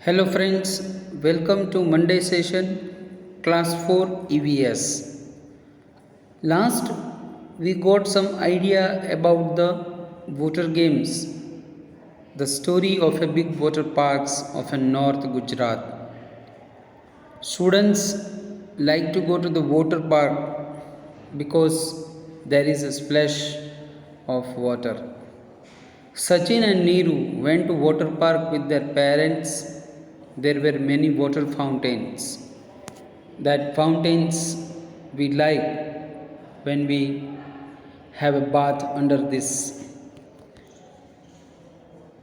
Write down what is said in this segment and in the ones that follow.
Hello friends, welcome to Monday session, class 4 EVS. Last we got some idea about the water games, the story of a big water parks of a North Gujarat. Students like to go to the water park because there is a splash of water. Sachin and Neeru went to water park with their parents. There were many water fountains. That fountains we like when we have a bath under this.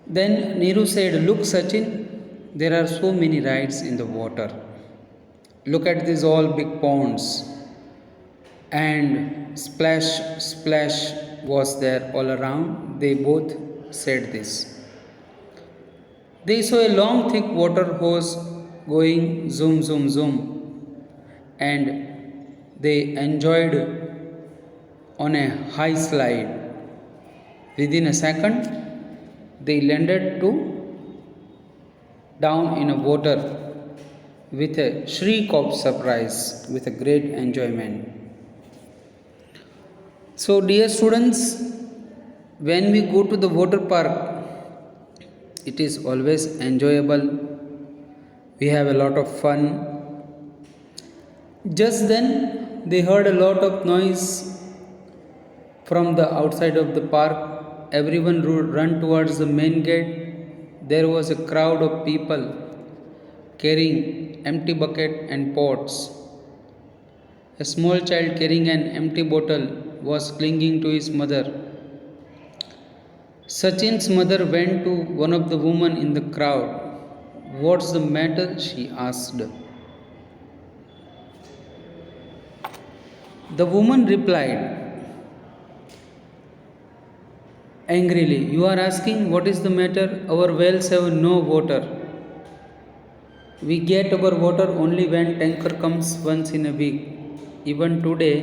Then Neeru said, "Look, Sachin, there are so many rides in the water. Look at these all big ponds." And splash, splash was there all around. They both said this. They saw a long, thick water hose going zoom, zoom, zoom, and they enjoyed on a high slide. Within a second, they landed to down in a water with a shriek of surprise, with a great enjoyment. So, dear students, when we go to the water park, it is always enjoyable. We have a lot of fun. Just then, they heard a lot of noise from the outside of the park. Everyone ran towards the main gate. There was a crowd of people carrying empty bucket and pots. A small child carrying an empty bottle was clinging to his mother. Sachin's mother went to one of the women in the crowd. "What's the matter?" she asked. The woman replied angrily, "You are asking what is the matter? Our wells have no water. We get our water only when tanker comes once in a week. Even today,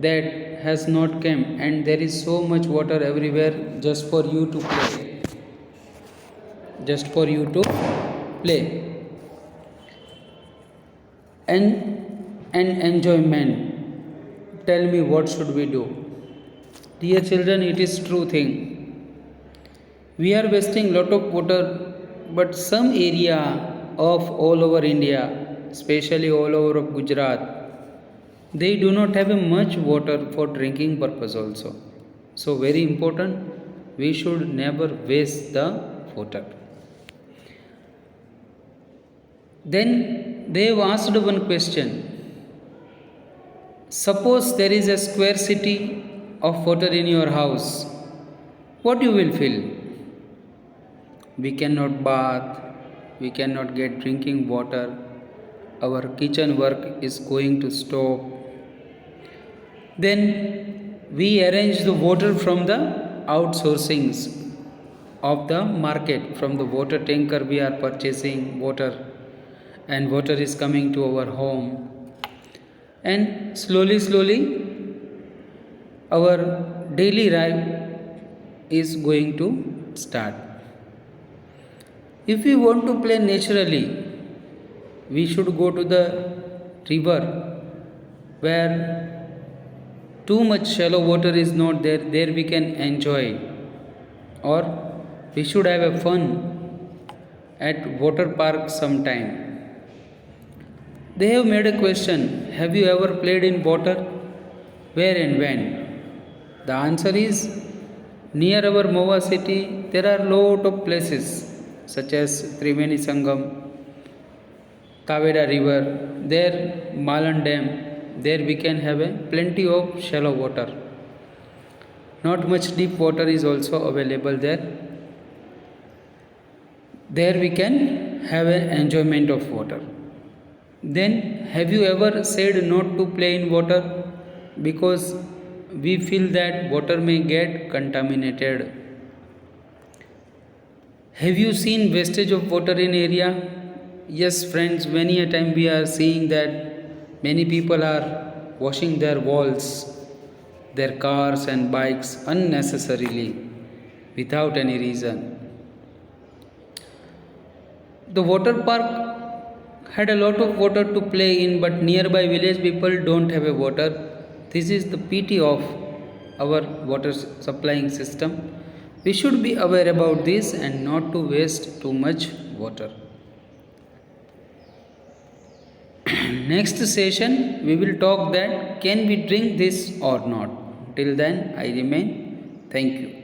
that has not come, and there is so much water everywhere just for you to play and enjoyment. Tell me, what should we do?" Dear children, it is true thing. We are wasting lot of water, but some area of all over India, especially all over of Gujarat, they do not have much water for drinking purpose also. So very important, we should never waste the water. Then they have asked one question. Suppose there is a scarcity of water in your house. What you will feel? We cannot bath, we cannot get drinking water, our kitchen work is going to stop. Then we arrange the water from the outsourcings of the market. From the water tanker we are purchasing water, and water is coming to our home, and slowly our daily life is going to start. If we want to play naturally, we should go to the river where too much shallow water is not there. There we can enjoy, or we should have a fun at water park sometime. They have made a question, have you ever played in water? Where and when? The answer is, near our Mova city there are lot of places such as Triveni Sangam, Kavera river, there Malan dam. There we can have plenty of shallow water. Not much deep water is also available there. There we can have an enjoyment of water. Then have you ever said not to play in water because we feel that water may get contaminated? Have you seen wastage of water in area? Yes friends, many a time we are seeing that many people are washing their walls, their cars and bikes unnecessarily without any reason. The water park had a lot of water to play in, but nearby village people don't have a water. This is the pity of our water supplying system. We should be aware about this and not to waste too much water. Next session we will talk that can we drink this or not. Till then I remain. Thank you.